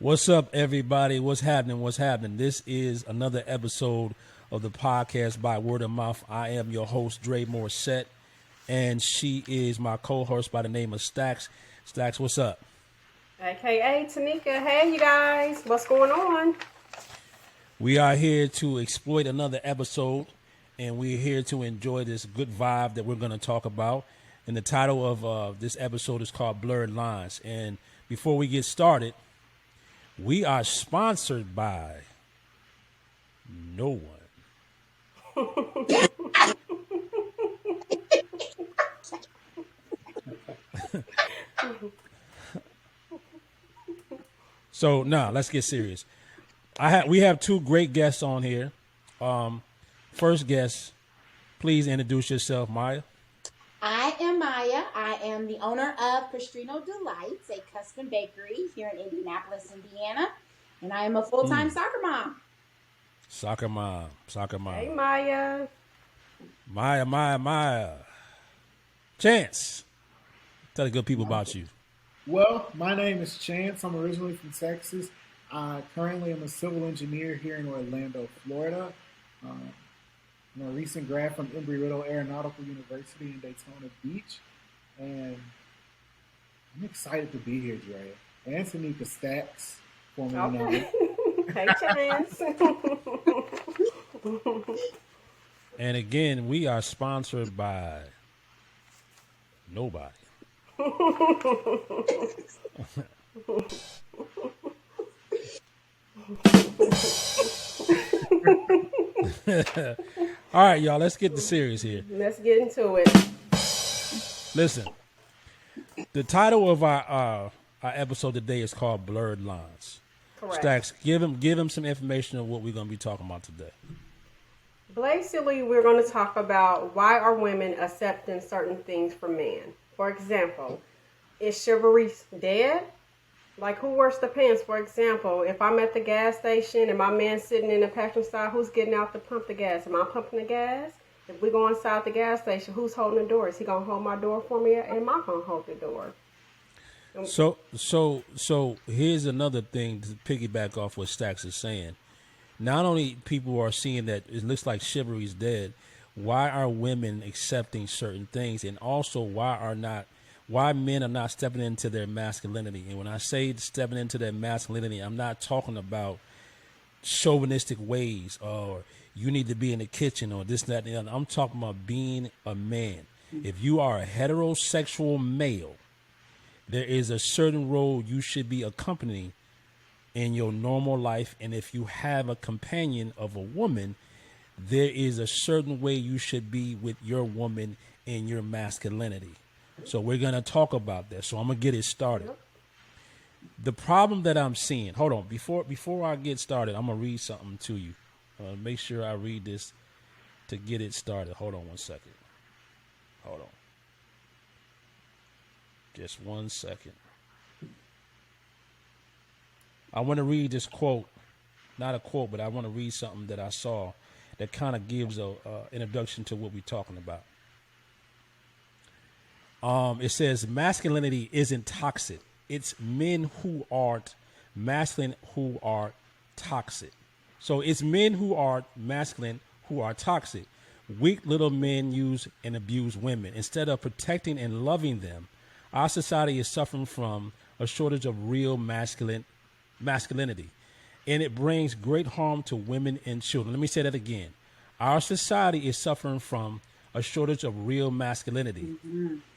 What's up, everybody? What's happening? What's happening? This is another episode of the podcast by Word of Mouth. I am your host, Dre Morissette, and she is my co-host by the name of Stacks. Stacks, what's up? AKA Tanika. Hey, you guys. What's going on? We are here to exploit another episode, and we're here to enjoy this good vibe that we're going to talk about. And the title of this episode is called Blurred Lines. And before we get started, we are sponsored by no one. So now let's get serious. We have two great guests on here. First guest, please introduce yourself, Maya. I am Maya. I am the owner of Pastrino Delights, a custom bakery here in Indianapolis, Indiana. And I am a full-time soccer mom. Soccer mom. Hey, Maya. Maya. Chance, tell the good people about you. Well, my name is Chance. I'm originally from Texas. I currently am a civil engineer here in Orlando, Florida. I'm a recent grad from Embry-Riddle Aeronautical University in Daytona Beach. And I'm excited to be here, Dre. And Tanika Stacks, formerly known. Hey, Chance. And again, we are sponsored by nobody. All right, y'all, let's get the serious here. Let's get into it. Listen, the title of our episode today is called Blurred Lines. Correct. Stacks, give him some information of what we're going to be talking about today. Basically, we're going to talk about why are women accepting certain things from men. For example, is chivalry dead? Like, who wears the pants? For example, if I'm at the gas station and my man's sitting in the passenger side, who's getting out to pump the gas? Am I pumping the gas? If we go inside the gas station, who's holding the door? Is he going to hold my door for me, or am I going to hold the door? So here's another thing to piggyback off what Stacks is saying. Not only people are seeing that it looks like chivalry is dead, why are women accepting certain things? And also, why men are not stepping into their masculinity? And when I say stepping into their masculinity, I'm not talking about chauvinistic ways or you need to be in the kitchen or this, that, and the other. I'm talking about being a man. If you are a heterosexual male, there is a certain role you should be accompanying in your normal life. And if you have a companion of a woman, there is a certain way you should be with your woman in your masculinity. So we're going to talk about that. So I'm going to get it started. The problem that I'm seeing, hold on, before I get started, I'm going to read something to you. Make sure I read this to get it started. Hold on one second. Hold on. Just 1 second. I want to read this quote, not a quote, but I want to read something that I saw that kind of gives a introduction to what we're talking about. It says masculinity isn't toxic. It's men who aren't masculine who are toxic. So it's men who are masculine who are toxic. Weak little men use and abuse women. Instead of protecting and loving them, our society is suffering from a shortage of real masculinity. And it brings great harm to women and children. Let me say that again. Our society is suffering from a shortage of real masculinity,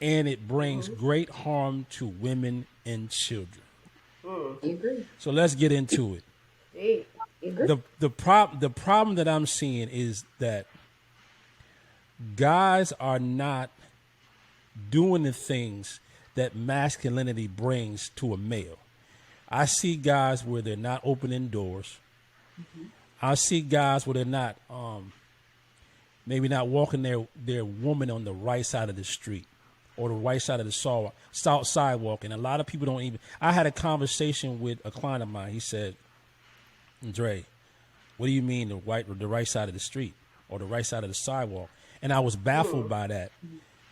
and it brings great harm to women and children. So let's get into it. The problem that I'm seeing is that guys are not doing the things that masculinity brings to a male. I see guys where they're not opening doors. I see guys where they're not maybe not walking their woman on the right side of the street or the right side of the sidewalk. And a lot of people don't even. I had a conversation with a client of mine. He said, Dre, what do you mean the right side of the street or the right side of the sidewalk? And I was baffled by that,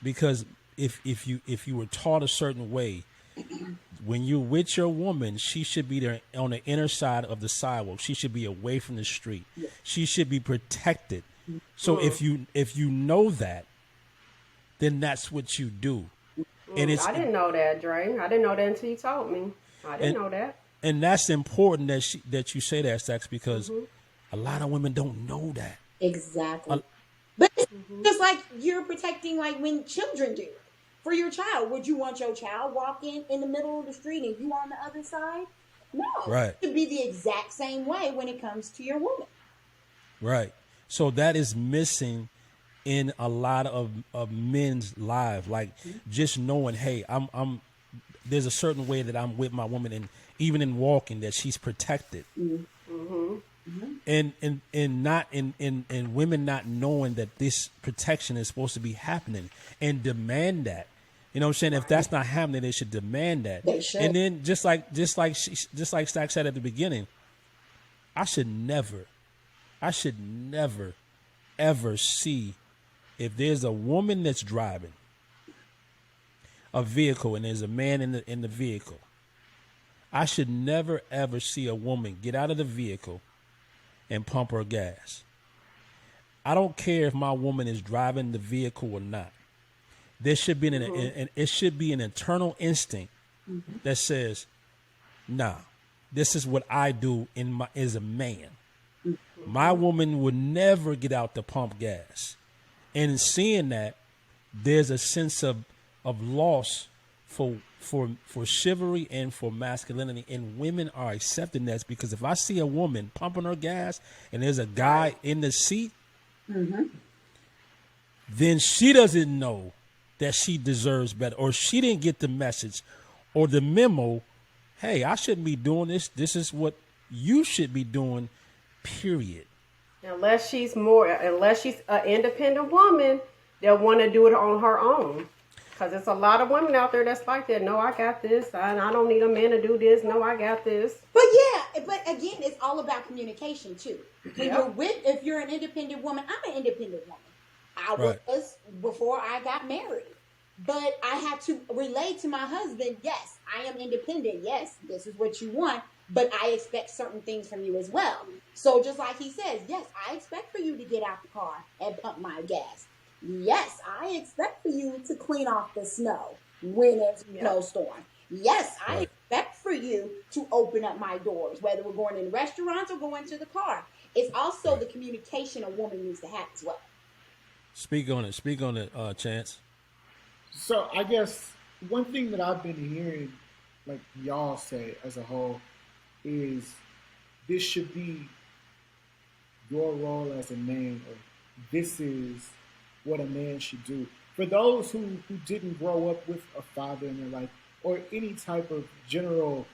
because if you were taught a certain way, When you're with your woman, she should be there on the inner side of the sidewalk. She should be away from the street. She should be protected. So if you know that, then that's what you do. And I didn't know that, Dre. I didn't know that until you told me. I didn't know that. And that's important that you say that, Stacks, because a lot of women don't know that. Exactly. But it's just like you're protecting, like when children do. For your child, would you want your child walking in the middle of the street and you on the other side? No. Right. It should be the exact same way when it comes to your woman. Right. So that is missing in a lot of men's lives. Like just knowing, hey, I'm there's a certain way that I'm with my woman, and even in walking, that she's protected. And not in women not knowing that this protection is supposed to be happening and demand that. You know what I'm saying? If that's not happening, they should demand that. They should. And then just like Stack said at the beginning, I should never ever see, if there's a woman that's driving a vehicle and there's a man in the vehicle, I should never ever see a woman get out of the vehicle and pump her gas. I don't care if my woman is driving the vehicle or not. There should be it should be an internal instinct that says, nah, this is what I do as a man. My woman would never get out to pump gas. And in seeing that, there's a sense of loss for chivalry and for masculinity, and women are accepting that, because if I see a woman pumping her gas and there's a guy in the seat, then she doesn't know that she deserves better, or she didn't get the message or the memo. Hey, I shouldn't be doing this. This is what you should be doing, period. Unless she's an independent woman, they'll want to do it on her own. Because there's a lot of women out there that's like that. No, I got this. I don't need a man to do this. No, I got this. But again, it's all about communication too. If you're an independent woman, I'm an independent woman. I was before I got married. But I had to relate to my husband, yes, I am independent. Yes, this is what you want. But I expect certain things from you as well. So just like he says, yes, I expect for you to get out the car and pump my gas. Yes, I expect for you to clean off the snow when it's a snowstorm. Yes, I expect for you to open up my doors, whether we're going in restaurants or going to the car. It's also the communication a woman needs to have as well. Speak on it, Chance. So I guess one thing that I've been hearing, like y'all say as a whole, is this should be your role as a man, or this is what a man should do. For those who didn't grow up with a father in their life, or any type of general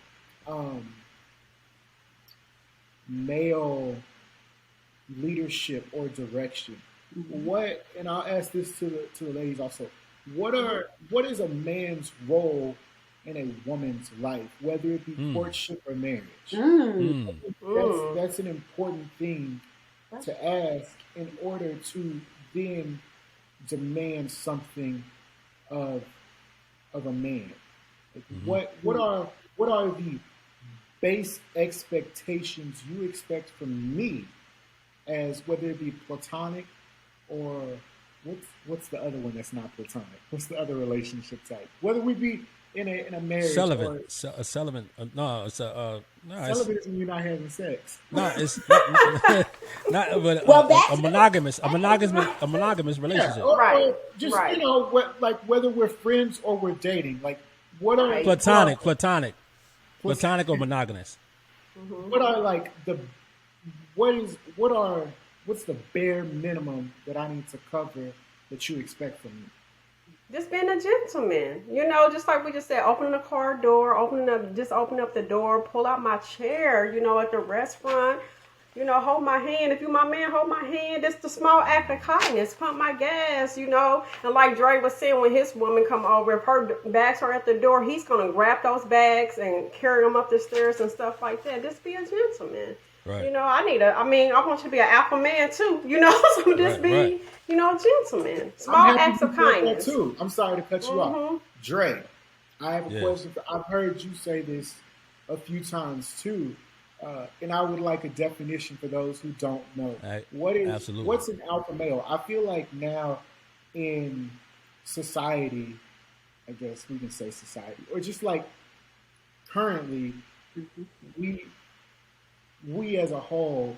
male leadership or direction, what, and I'll ask this to the ladies also, what is a man's role in a woman's life, whether it be courtship or marriage? That's an important thing to ask in order to then demand something of a man. Like what are the base expectations you expect from me, as whether it be platonic or what's the other one that's not platonic? What's the other relationship type? Whether we be in a marriage celibate, or celibate. Celibate is when you're not having sex. No, it's not. But that's a monogamous relationship. Yeah, or Right, just right. whether we're friends or we're dating. Like what are Platonic or monogamous. What are like what's the bare minimum that I need to cover that you expect from me? Just being a gentleman, just like we just said, opening the car door, open up the door, pull out my chair, at the restaurant, hold my hand. If you my man, hold my hand. It's the small act of kindness. Pump my gas, And like Dre was saying, when his woman come over, if her bags are at the door, he's going to grab those bags and carry them up the stairs and stuff like that. Just be a gentleman. Right. I want you to be an alpha man too, so just be, gentleman. Small acts of kindness. Too. I'm sorry to cut you off. Dre, I have a Yes. question. I've heard you say this a few times too, and I would like a definition for those who don't know. Absolutely. What's an alpha male? I feel like now in society, I guess we can say society, or just like currently, we we as a whole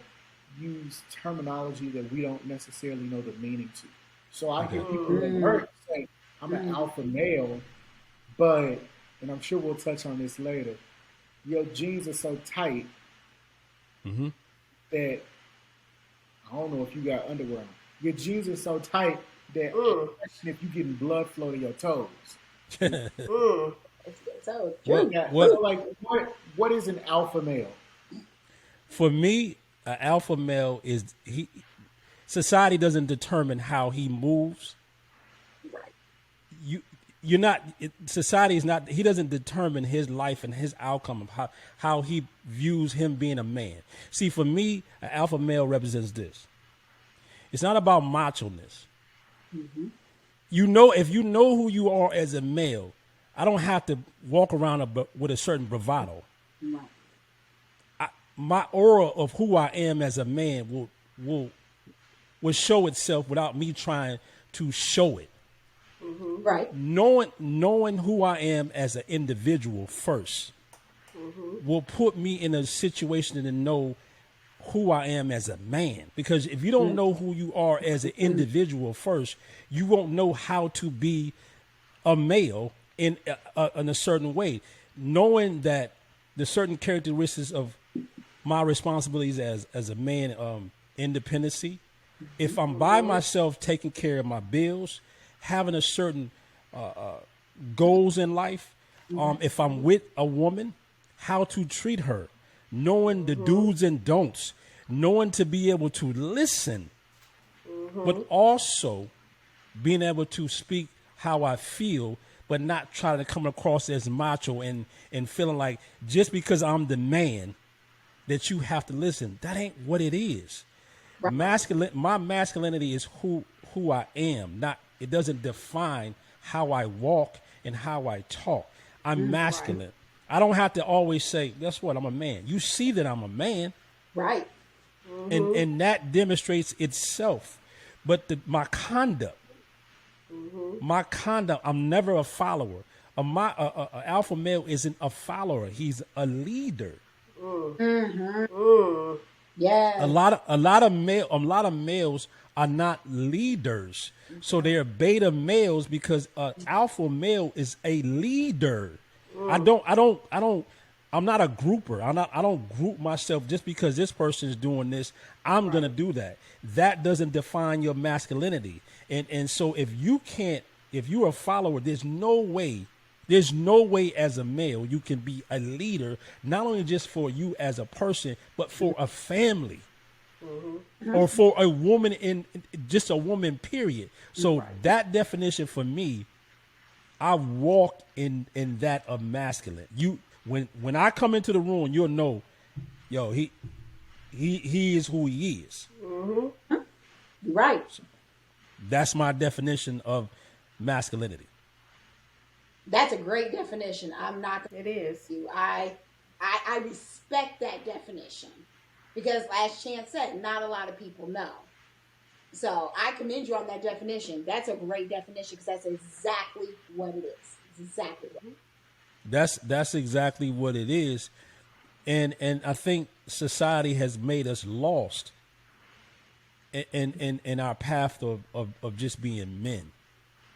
use terminology that we don't necessarily know the meaning to. So I hear people that hurt say, I'm an alpha male, but, and I'm sure we'll touch on this later, your jeans are so tight Mm-hmm. that I don't know if you got underwear on. Your jeans are so tight that I question if you're getting blood flow to your toes. Mm. So What- Yeah, what- so like, what is an alpha male? For me, an alpha male is he. Society doesn't determine how he moves. You're not. Society is not. He doesn't determine his life and his outcome of how he views him being a man. See, for me, an alpha male represents this. It's not about macho-ness. You know, if you know who you are as a male, I don't have to walk around with a certain bravado. My aura of who I am as a man will show itself without me trying to show it. right. Knowing who I am as an individual first will put me in a situation to know who I am as a man. Because if you don't know who you are as an individual first, you won't know how to be a male in a certain way. Knowing that the certain characteristics of my responsibilities as a man, independency. If I'm by myself, taking care of my bills, having a certain goals in life, if I'm with a woman, how to treat her, knowing the do's and don'ts, knowing to be able to listen, but also being able to speak how I feel, but not trying to come across as macho and feeling like just because I'm the man that you have to listen. That ain't what it is. My masculinity is who I am. Not, it doesn't define how I walk and how I talk. I'm masculine. I don't have to always say, guess what, I'm a man. You see that I'm a man, Right. and that demonstrates itself. But my conduct, I'm never a follower. A alpha male isn't a follower. He's a leader. Yeah. A lot of males are not leaders, so they're beta males because alpha male is a leader. I'm not a grouper. I don't group myself just because this person is doing this. I'm gonna do that. That doesn't define your masculinity. And so if you're a follower, there's no way as a male you can be a leader, not only just for you as a person, but for a family. Or for a woman in just a woman, period. So that definition for me, I walk in that of masculine. When I come into the room, you'll know, yo, he is who he is. Right. That's my definition of masculinity. That's a great definition. I'm not going It is. to. I respect that definition because, as Chance said, not a lot of people know. So I commend you on that definition. That's a great definition because that's exactly what it is. It's exactly what it is. That's exactly what it is, and I think society has made us lost in our path of just being men.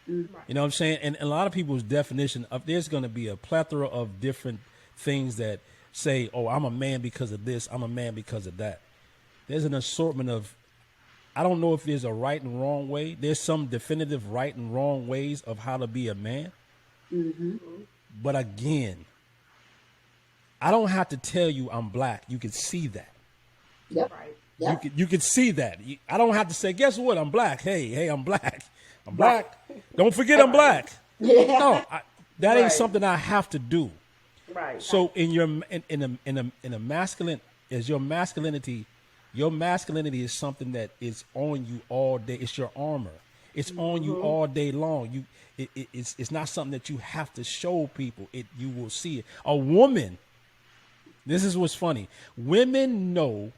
You know what I'm saying? And a lot of people's definition of there's going to be a plethora of different things that say, "Oh, I'm a man because of this. I'm a man because of that." There's an assortment of. I don't know if there's a right and wrong way. There's some definitive right and wrong ways of how to be a man. But again, I don't have to tell you I'm black. You can see that. Yep. Right. Yep. You can see that. I don't have to say, guess what? I'm black. Hey, I'm black. I'm black. Don't forget I'm black. Yeah. No, that ain't Right. something I have to do. Right. So in a masculine, is your masculinity is something that is on you all day. It's your armor. It's on you all day long. It's not something that you have to show people. You will see it. A woman, this is what's funny. Women know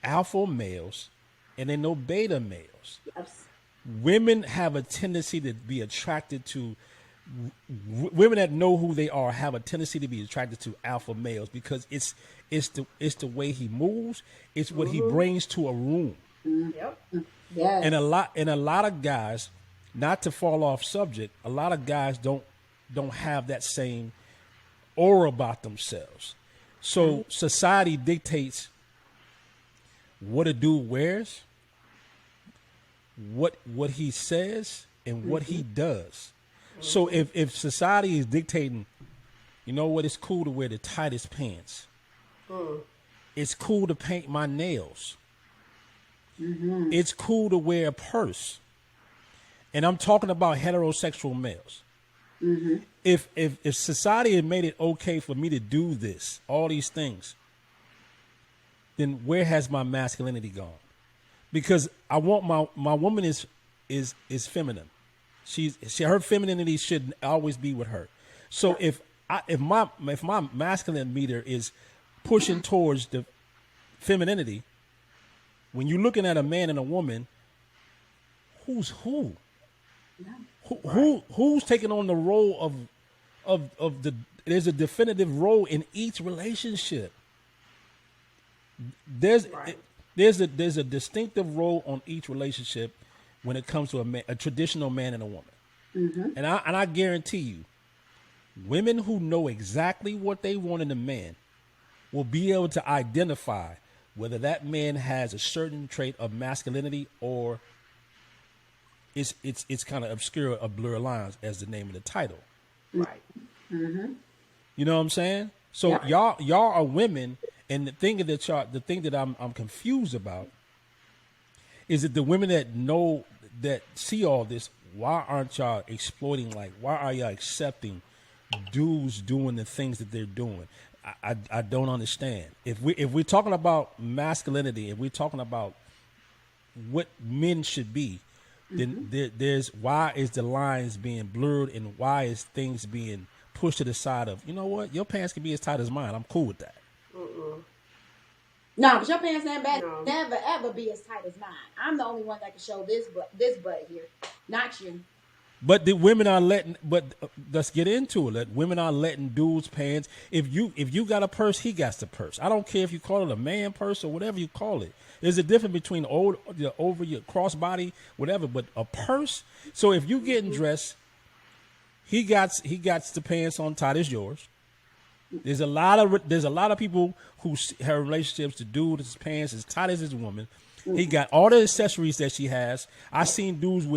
alpha males and they know beta males. Yes. Women have a tendency to be attracted to women that know who they are have a tendency to be attracted to alpha males because it's the way he moves. It's what he brings to a room. Yep. Yes. And a lot of guys, not to fall off subject, a lot of guys don't have that same aura about themselves. So society dictates what a dude wears, what he says, and what he does. So if society is dictating, you know what, it's cool to wear the tightest pants. It's cool to paint my nails. It's cool to wear a purse. And I'm talking about heterosexual males. If society had made it okay for me to do this, all these things, then where has my masculinity gone? Because I want my woman is feminine. Her femininity should always be with her. So if my masculine meter is pushing towards the femininity, when you're looking at a man and a woman, who's who? Yeah. Who's taking on the role of the? There's a definitive role in each relationship. There's a distinctive role on each relationship when it comes to a traditional man and a woman. And I guarantee you, women who know exactly what they want in a man will be able to identify whether that man has a certain trait of masculinity or it's kind of obscure of blurred lines, as the name of the title. Right. You know what I'm saying? So y'all are women, and the thing that I'm confused about is that the women that see all this, why aren't y'all exploiting? Like, why are y'all accepting dudes doing the things that they're doing? I don't understand. If we're talking about masculinity, if we're talking about what men should be, then there's why is the lines being blurred and why is things being pushed to the side of, you know what, your pants can be as tight as mine. I'm cool with that. No, because your pants No. never ever be as tight as mine. I'm the only one that can show this butt here, not you. But the women are let's get into it. That women are letting dudes' pants. If you got a purse, he got the purse. I don't care if you call it a man purse or whatever you call it. There's a difference between over your crossbody, whatever, but a purse. So if you getting dressed, he got the pants on tight as yours. There's a lot of people who have relationships. The dude, his pants as tight as his woman. He got all the accessories that she has. I seen dudes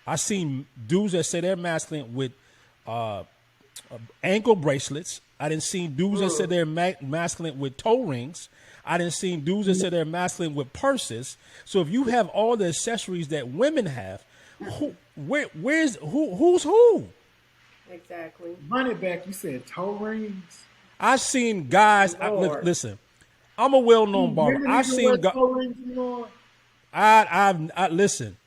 that say they're masculine with ankle bracelets. I didn't see dudes that said they're masculine with toe rings. I didn't see dudes that said they're masculine with purses. So if you have all the accessories that women have, who's who? Exactly. Run it back. You said toe rings. I've seen guys. Listen, I'm a well-known barber. Women I've even seen wear guys. toe rings anymore? I listen.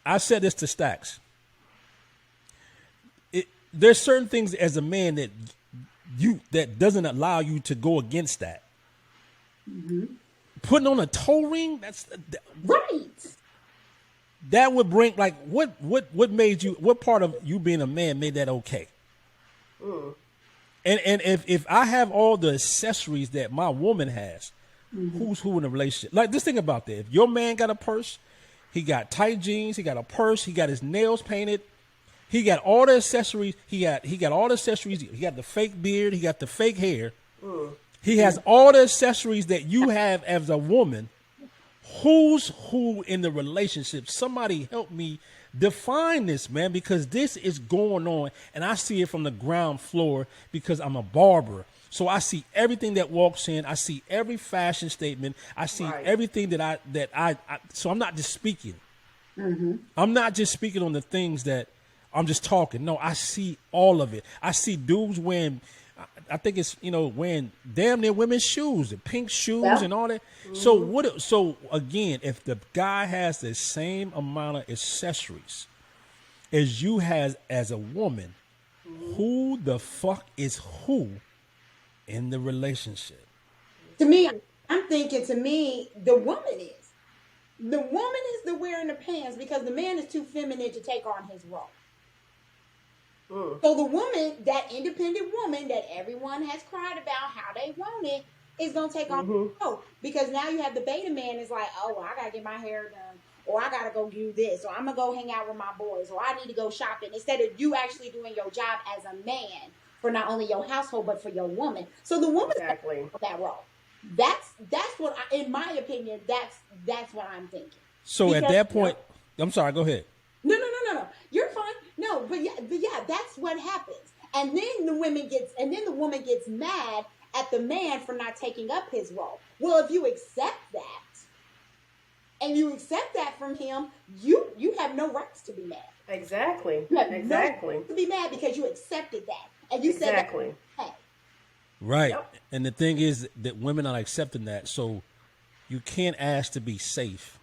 I said this to Stacks. There's certain things as a man that doesn't allow you to go against that. Putting on a toe ring, Right. that would bring, like, what made you, what part of you being a man made that okay? And if I have all the accessories that my woman has, who's who in a relationship? Like, just think about that. If your man got a purse, he got tight jeans, he got a purse, he got his nails painted, he got all the accessories, he got all the accessories, he got the fake beard, he got the fake hair. He has all the accessories that you have as a woman. Who's who in the relationship? Somebody help me define this, man, because this is going on, and I see it from the ground floor because I'm a barber. So I see everything that walks in. I see every fashion statement. I see everything that I. So I'm not just speaking. I'm not just speaking on the things that I'm just talking. No, I see all of it. I see dudes wearing I think it's, wearing damn near women's shoes, the pink shoes Yeah. and all that. So again, if the guy has the same amount of accessories as you has as a woman, who the fuck is who in the relationship? To me, I'm thinking, the woman is. The woman is the wearing the pants because the man is too feminine to take on his role. So the woman, that independent woman that everyone has cried about how they want it, is going to take on the role. Because now you have the beta man is like, oh, well, I got to get my hair done. Or I got to go do this. Or I'm going to go hang out with my boys. Or I need to go shopping. Instead of you actually doing your job as a man for not only your household, but for your woman. So the woman's Exactly. that role. That's what, in my opinion, that's what I'm thinking. So at that point, I'm sorry, go ahead. No. You're fine. No, but yeah, that's what happens. And then the woman gets mad at the man for not taking up his role. Well, if you accept that, and you accept that from him, you have no rights to be mad. Exactly. You have Exactly. no rights to be mad because you accepted that, and you Exactly. said that. Hey, Right. Yep. And the thing is that women are accepting that. So you can't ask to be safe.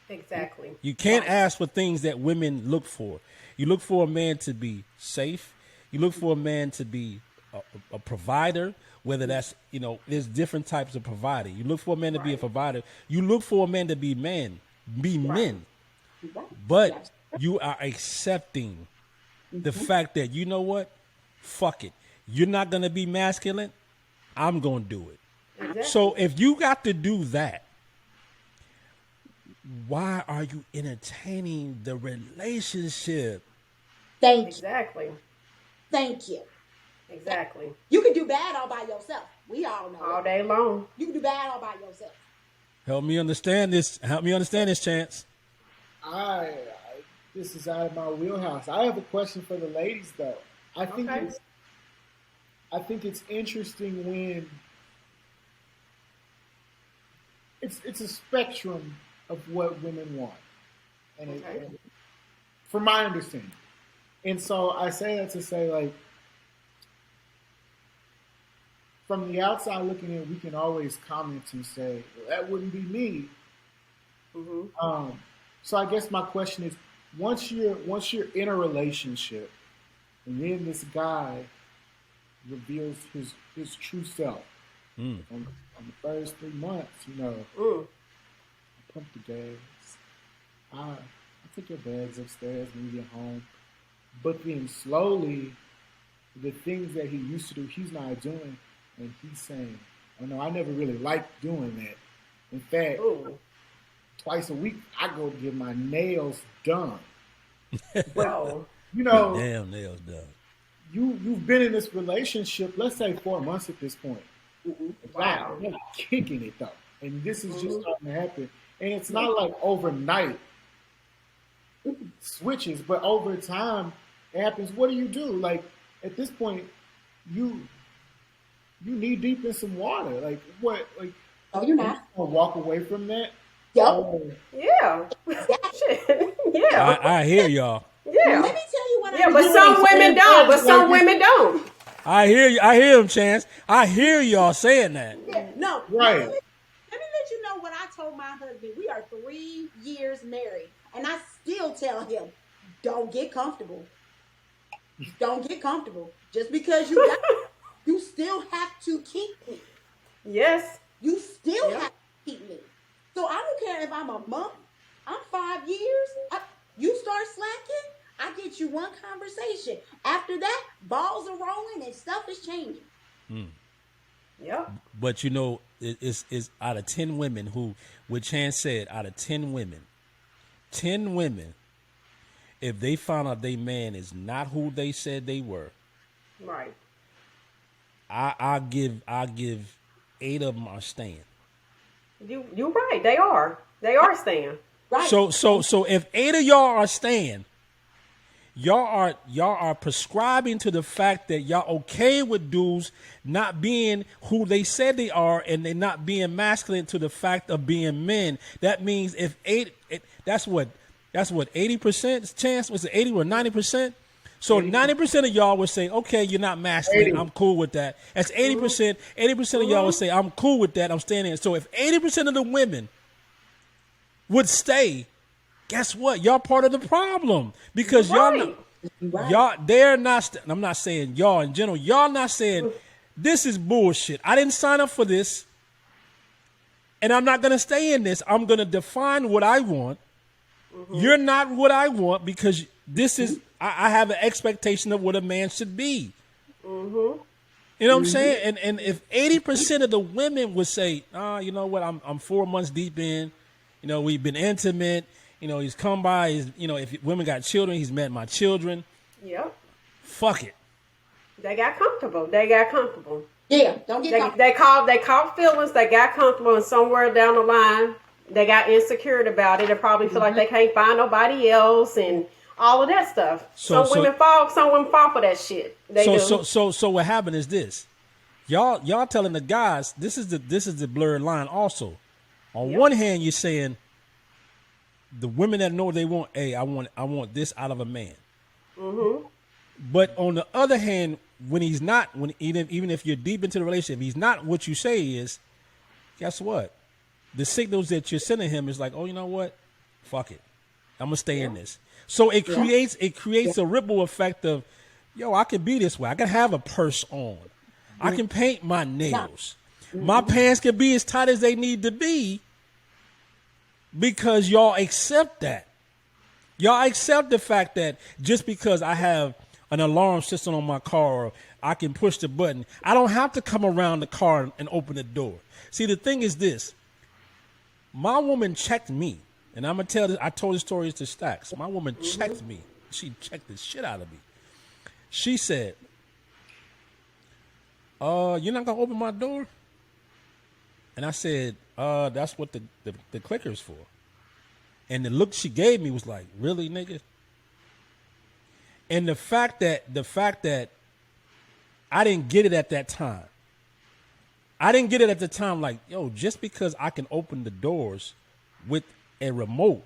Exactly. You can't ask for things that women look for. You look for a man to be safe. You look for a man to be a provider, whether that's, there's different types of provider. You look for a man to be a provider. You look for a man to be men. right. But you are accepting the fact that, you know what? Fuck it. You're not going to be masculine. I'm going to do it. Exactly. So if you got to do that, why are you entertaining the relationship? Thank you. Exactly. Thank you. Exactly. You can do bad all by yourself. We all know. All it. day long. You can do bad all by yourself. Help me understand this. Chance. This is out of my wheelhouse. I have a question for the ladies, though. I think Okay. it's interesting when it's a spectrum of what women want, and Okay. from my understanding. And so I say that to say, like, from the outside looking in, we can always comment and say, well, that wouldn't be me. So I guess my question is, once you're in a relationship, and then this guy reveals his true self. On the first 3 months, I pump the gas. I take your bags upstairs when you get home. But then slowly, the things that he used to do, he's not doing. And he's saying, oh no, I never really liked doing that. In fact, Ooh. twice a week, I go get my nails done. Wow. Damn nails done. You've been in this relationship, let's say 4 months at this point. Wow. You're kicking it though. And this is just starting to happen. And it's not like overnight switches, but over time it happens. What do you do? Like at this point, you knee deep in some water. Like what? Like No, you're not. gonna walk away from that? Yep. Or- Yeah. Shit. Yeah. I hear y'all. Yeah. Let me tell you what Yeah, I but do. some women don't. But some Like- women don't. I hear him, Chance. I hear y'all saying that. No. Right. Let me let you know what I told my husband. We are 3 years married. And I still tell him, don't get comfortable. Don't get comfortable. Just because you got you still have to keep me. Yes. You still Yeah. have to keep me. So I don't care if I'm a month, I'm 5 years. You start slacking, I get you one conversation. After that, balls are rolling and stuff is changing. Yep. But it's out of 10 women who, what Chance said, out of 10 women, if they found out their man is not who they said they were, Right. I give 8 of them are staying. You're right. They are. They are staying. Right. So if 8 of y'all are staying, y'all are prescribing to the fact that y'all okay with dudes not being who they said they are, and they not being masculine to the fact of being men. That means if that's what 80% chance, was it 80 or 90%? So 90% of y'all would say, okay, you're not masculine. 80. I'm cool with that. That's 80%. 80% of y'all would say, I'm cool with that. I'm staying in. So if 80% of the women would stay, guess what? Y'all part of the problem because Right. they're not. I'm not saying y'all in general. Y'all not saying this is bullshit. I didn't sign up for this, and I'm not gonna stay in this. I'm gonna define what I want. You're not what I want because this is. I have an expectation of what a man should be. You know what I'm saying? And if 80% of the women would say, you know what, I'm 4 months deep in, you know, we've been intimate, you know, he's come by, you know, if women got children, he's met my children. Yep. Fuck it. They got comfortable. Yeah, don't get comfortable. They caught feelings. They got comfortable, and somewhere down the line, they got insecure about it. They probably feel like they can't find nobody else, and all of that stuff. Some women fall for that shit. They do. So what happened is this. Y'all telling the guys, this is the blurred line also. On one hand, you're saying the women that know they want, hey, I want this out of a man. But on the other hand, when he's not, even if you're deep into the relationship, he's not what you say he is, guess what? The signals that you're sending him is like, oh, you know what? Fuck it. I'm gonna stay in this. So it creates a ripple effect of, yo, I can be this way. I can have a purse on. I can paint my nails. My pants can be as tight as they need to be because y'all accept that. Y'all accept the fact that just because I have an alarm system on my car or I can push the button, I don't have to come around the car and open the door. See, the thing is this. My woman checked me. And I'm going to tell this, I told the stories to Stacks. My woman checked me. She checked the shit out of me. She said, you're not going to open my door? And I said, that's what the clicker's for. And the look she gave me was like, really, nigga? And the fact that I didn't get it at that time. I didn't get it at the time like, yo, just because I can open the doors with a remote,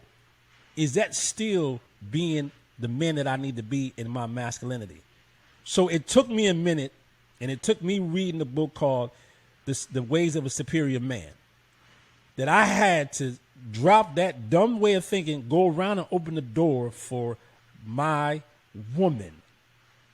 is that still being the man that I need to be in my masculinity? So it took me a minute, and it took me reading the book called The Ways of a Superior Man, that I had to drop that dumb way of thinking, go around and open the door for my woman,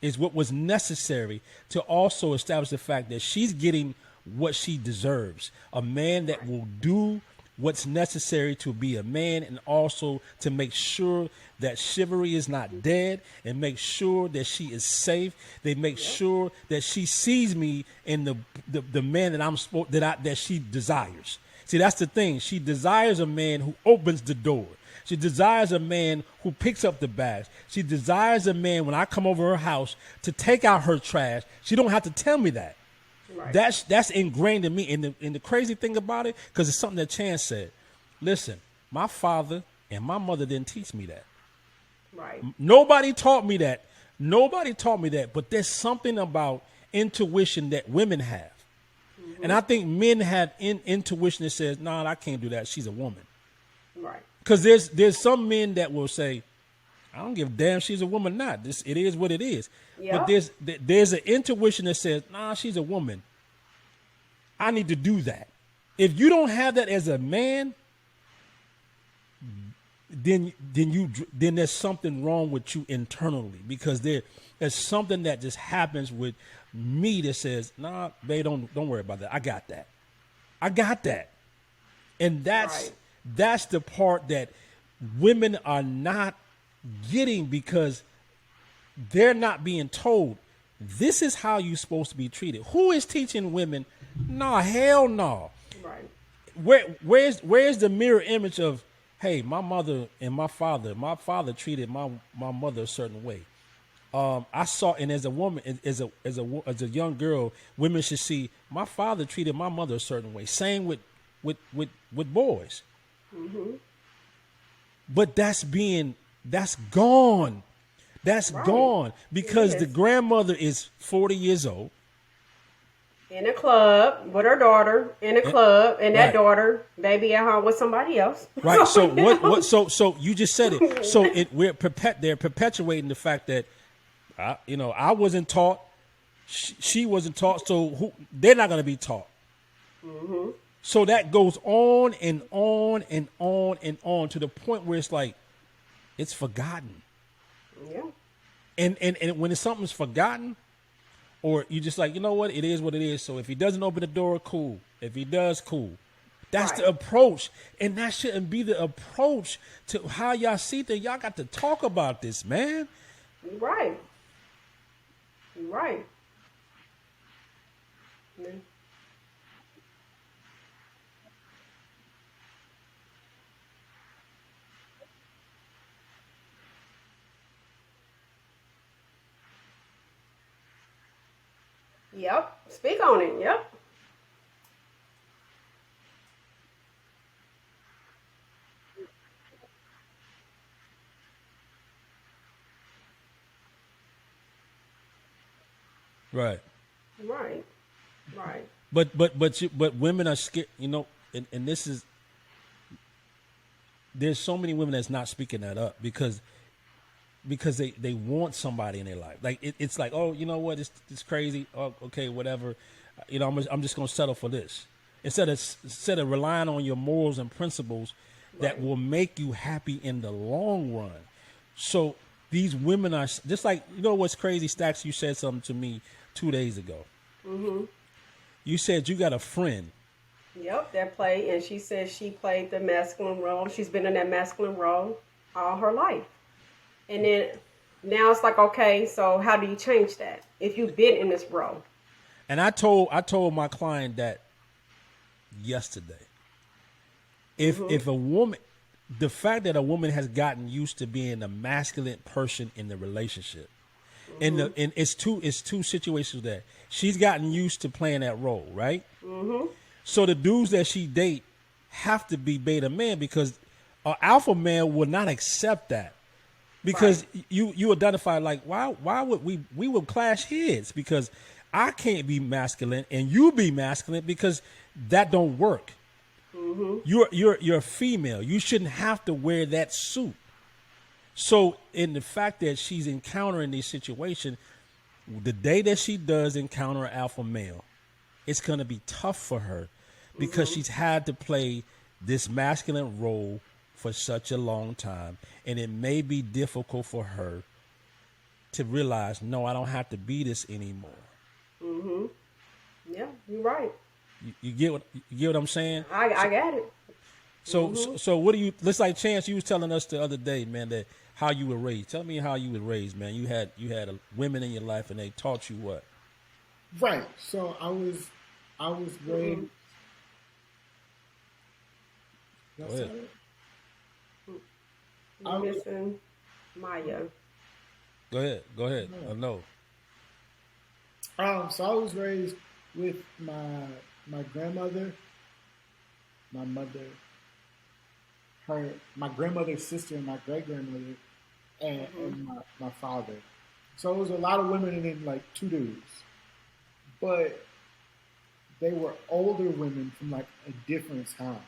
is what was necessary to also establish the fact that she's getting what she deserves. A man that will do what's necessary to be a man, and also to make sure that chivalry is not dead, and make sure that she is safe. They make sure that she sees me in the man that she desires. See, that's the thing. She desires a man who opens the door. She desires a man who picks up the bags. She desires a man, when I come over her house, to take out her trash. She don't have to tell me that. Right. That's ingrained in me. And the crazy thing about it, because it's something that Chance said. Listen, my father and my mother didn't teach me that. Right. Nobody taught me that. But there's something about intuition that women have. And I think men have intuition that says, nah, I can't do that. She's a woman. Right. Because there's some men that will say, I don't give a damn she's a woman or not. It is what it is. Yep. But there's an intuition that says, nah, she's a woman. I need to do that. If you don't have that as a man, then there's something wrong with you internally, because there's something that just happens with me that says, nah, babe, don't worry about that. I got that. And that's the part that women are not getting, because they're not being told this is how you're supposed to be treated. Who is teaching women? No, hell no. Right. Where's the mirror image of, hey, my mother and my father treated my mother a certain way. I saw, and as a woman, as a young girl, women should see my father treated my mother a certain way. Same with boys. Mm-hmm. But that's gone. That's gone, because the grandmother is 40 years old. In a club with her daughter, and that daughter, baby at home with somebody else. Right. So what? So you just said it. So they're perpetuating the fact that I wasn't taught. She wasn't taught. So they're not going to be taught. Mm-hmm. So that goes on and on and on and on to the point where it's like it's forgotten. Yeah. And when something's forgotten, or you just like, you know what, it is what it is. So if he doesn't open the door, cool. If he does, cool. That's the approach. And that shouldn't be the approach to how y'all see things. Y'all got to talk about this, man. You're right. You're right. Mm. Yep. Speak on it. Yep. Right. Right. Right. But women are scared, and this is, there's so many women that's not speaking that up because they want somebody in their life. Like it's like, oh, you know what, it's crazy. Oh, okay, whatever. I'm just gonna settle for this instead of relying on your morals and principles that will make you happy in the long run. So these women are just like, what's crazy, Stacks? You said something to me 2 days ago. Mm-hmm. You said you got a friend. Yep, that played, and she said she played the masculine role. She's been in that masculine role all her life. And then now it's like, okay, so how do you change that if you've been in this role? And I told my client that yesterday. If a woman, the fact that a woman has gotten used to being a masculine person in the relationship, and it's two situations there. She's gotten used to playing that role, right? Mm-hmm. So the dudes that she date have to be beta man because an alpha man will not accept that. Because you identify like, why would we would clash heads because I can't be masculine and you be masculine because that don't work. Mm-hmm. You're a female. You shouldn't have to wear that suit. So in the fact that she's encountering this situation, the day that she does encounter an alpha male, it's going to be tough for her because she's had to play this masculine role for such a long time. And it may be difficult for her to realize, no, I don't have to be this anymore. Mm-hmm. Yeah, you're right. You get what I'm saying? I got it. So what do you, let's like Chance, you was telling us the other day, man, that how you were raised. Tell me how you were raised, man. You had women in your life and they taught you what? Right. So I was raised. Go ahead. You're missing Maya. Go ahead. I know. So I was raised with my grandmother, my mother, my grandmother's sister, and my great grandmother, and my father. So it was a lot of women and then like two dudes, but they were older women from like a different time.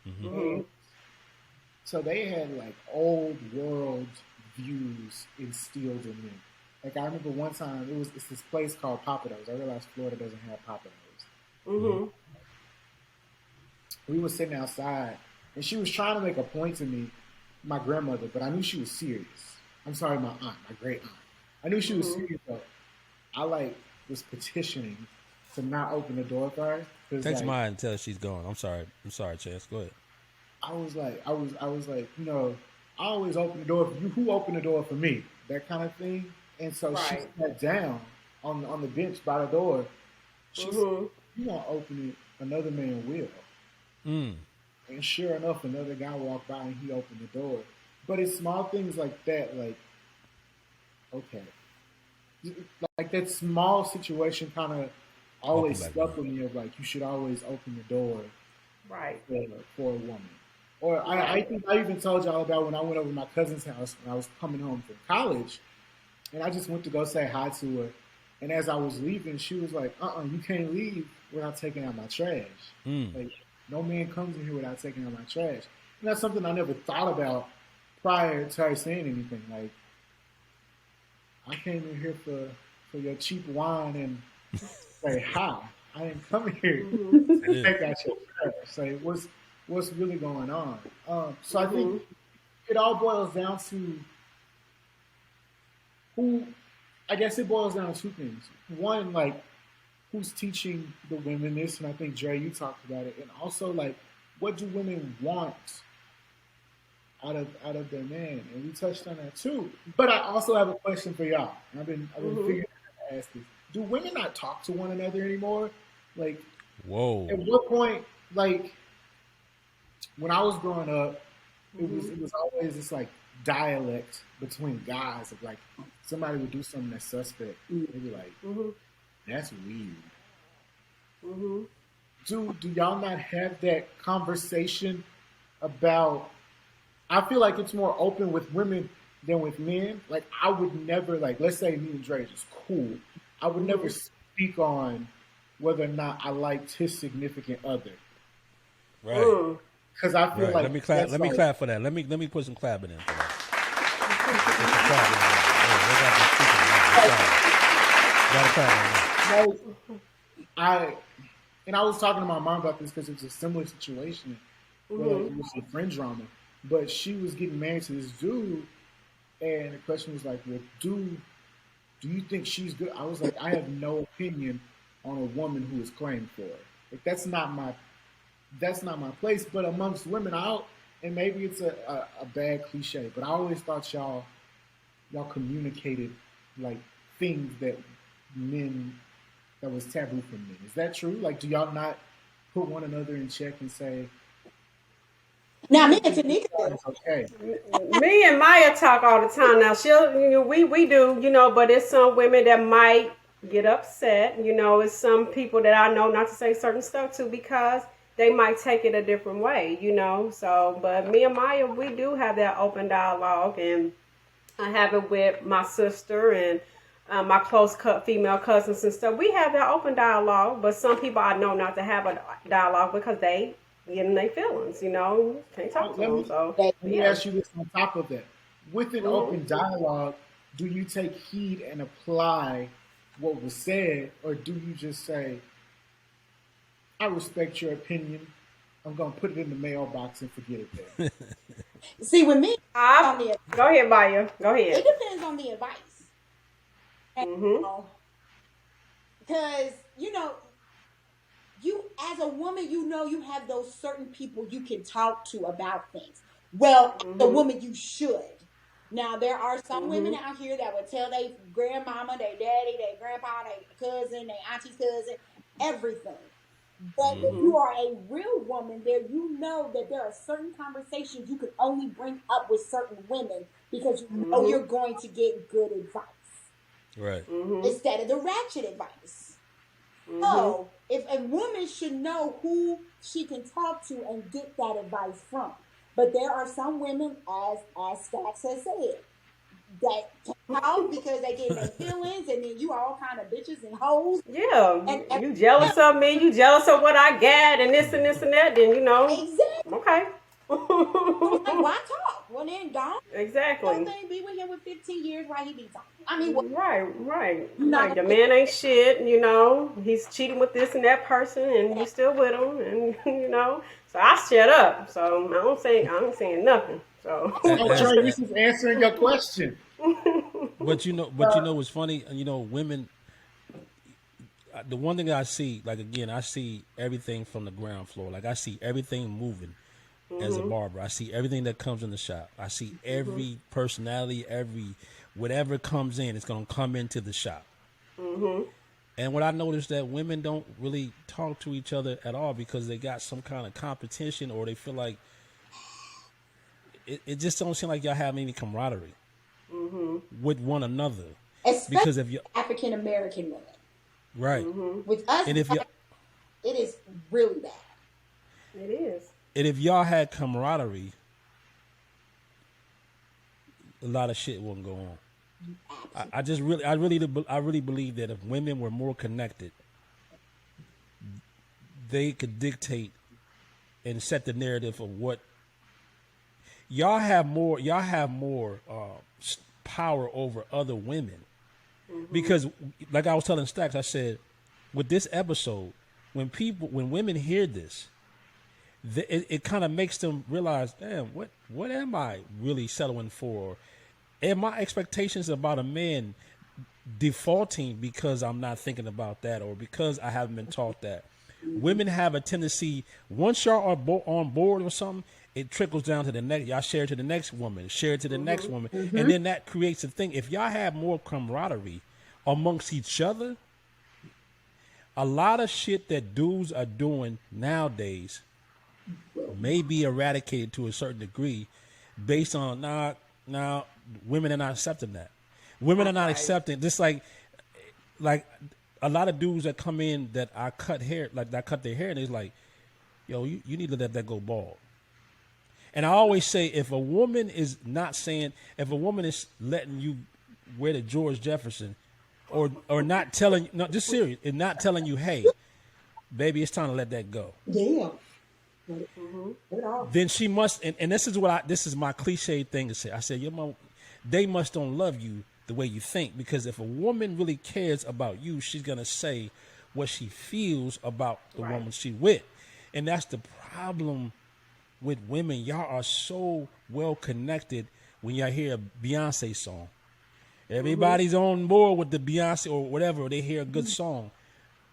Mm-hmm. So they had like old world views instilled in me. Like I remember one time it's this place called Papados. I realized Florida doesn't have Papados. Mm-hmm. We were sitting outside and she was trying to make a point to me, my grandmother, but I knew she was serious. I'm sorry, my aunt, my great aunt. I knew she was serious though. I was petitioning to not open the door for her. Text mine until she's gone. I'm sorry, Chance. Go ahead. I was like, I always open the door for you. Who opened the door for me? That kind of thing. And so she sat down on the bench by the door. She said, "You don't open it, another man will." And sure enough, another guy walked by and he opened the door. But it's small things like that, like, okay. Like that small situation kind of always stuck with me of like, you should always open the door for a woman. Or I think I even told y'all about when I went over to my cousin's house when I was coming home from college. And I just went to go say hi to her. And as I was leaving, she was like, you can't leave without taking out my trash. Like, no man comes in here without taking out my trash. And that's something I never thought about prior to her saying anything. Like, I came in here for your cheap wine and say hi. I didn't come here Mhm. to Yeah. take out your trash. Say what's really going on. So I think Mhm. it all boils down to who. I guess it boils down to two things. One, like who's teaching the women this, and I think Dre, you talked about it, and also like what do women want out of their man, and we touched on that too. But I also have a question for y'all. And I've been Mhm. figuring out how to ask this. Do women not talk to one another anymore? Like at Whoa. what point, like when I was growing up, it was Mhm. it was always this like dialect between guys of like somebody would do something that's suspect. They'd be like, Mhm. "That's weird." Mhm. Do y'all not have that conversation about? I feel like it's more open with women than with men. Like I would never like let's say me and Dre is cool. I would never Mhm. speak on whether or not I liked his significant other Right. Mm. because I feel Right. like Let that's me like clap for that. Let me put some clapping in for that. Put some clapping in there. Yeah, they got the speaking. Got to clap on that. like I and I was talking to my mom about this because it was a similar situation where like Mhm. it was some friend drama, but she was getting married to this dude, and the question was like, well, do you think she's good? I was like, I have no opinion on a woman who is claimed for it. Like that's not my place. But amongst women out, and maybe it's a bad cliche, but I always thought y'all communicated like things men that was taboo for men. Is that true? Like, do y'all not put one another in check and say Now, me and Tanika do. it's okay? Me and Maya talk all the time. Now we do, but it's some women that might get upset. It's some people that I know not to say certain stuff to because they might take it a different way. So, but me and Maya, we do have that open dialogue, and I have it with my sister and my close female cousins and stuff. We have that open dialogue, but some people I know not to have a dialogue because they get in their feelings. Can't talk to Let them. me So let me yeah. ask you this on top of that. With an Mhm. open dialogue, do you take heed and apply what was said, or do you just say, I respect your opinion. I'm gonna put it in the mailbox and forget it there. See, with me, on the Go ahead, Maya. Go it ahead. depends on the advice. And, Mhm. because you as a woman, you have those certain people you can talk to about things. Well, as a Mhm. woman, you should. Now, there are some women Mhm. out here that would tell their grandmama, their daddy, their grandpa, their cousin, their auntie's cousin, everything. But if Mhm. you are a real woman, you know that there are certain conversations you can only bring up with certain women because you know Mhm. you're going to get good advice Right. Mhm. instead of the ratchet advice. Mhm. So, if a woman should know who she can talk to and get that advice from. But there are some women, as Stacks has said, that can talk because they get in their feelings, and then you all kind of bitches and hoes. Yeah, And you jealous of me? You jealous of what I got and this and that? Then exactly, okay. so it's like, why talk? Well, then don't. Whole Exactly. thing be with him with 15 years while he be talking. I mean, what? Right, right, You're not right. gonna The get man ain't shit. He's cheating with this and that person, and you still with him, and So I shut up. So I don't saying nothing. So. Oh, As, Trey, this is answering your question. but what's funny? Women. The one thing I see, like again, I see everything from the ground floor. Like I see everything moving. As a Mhm. barber, I see everything that comes in the shop. I see Mhm. every personality, every whatever comes in, it's gonna come into the shop. Mhm. And what I noticed that women don't really talk to each other at all because they got some kind of competition or they feel like it just don't seem like y'all have any camaraderie Mhm. with one another. especially Because if you African American women. right, Mhm. With us, and if you it is really bad. It is. and if y'all had camaraderie, a lot of shit wouldn't go on. Absolutely. I really believe that if women were more connected, they could dictate and set the narrative of what y'all have more power over other women Because, like I was telling Stacks, I said, with this episode, when women hear this, it kind of makes them realize, damn, what am I really settling for? And my expectations about a man defaulting because I'm not thinking about that, or because I haven't been taught that. Women have a tendency, once y'all are on board or something, it trickles down to the next. Y'all share it to the next woman, share it to the next woman, and then that creates a thing. If y'all have more camaraderie amongst each other, a lot of shit that dudes are doing nowadays may be eradicated to a certain degree, based on now women are not accepting that. Women are not accepting, just like a lot of dudes that come in that I cut hair, like that cut their hair, and it's like, yo, you need to let that go bald. And I always say, if a woman is letting you wear the George Jefferson, or not telling, no, just serious, and not telling you, hey, baby, it's time to let that go. Yeah. Then she must, and this is my cliche thing to say. I said, they must don't love you the way you think, because if a woman really cares about you, she's gonna say what she feels about the woman she with, and that's the problem with women. Y'all are so well connected when y'all hear a Beyonce song. Everybody's on board with the Beyonce or whatever. They hear a good song,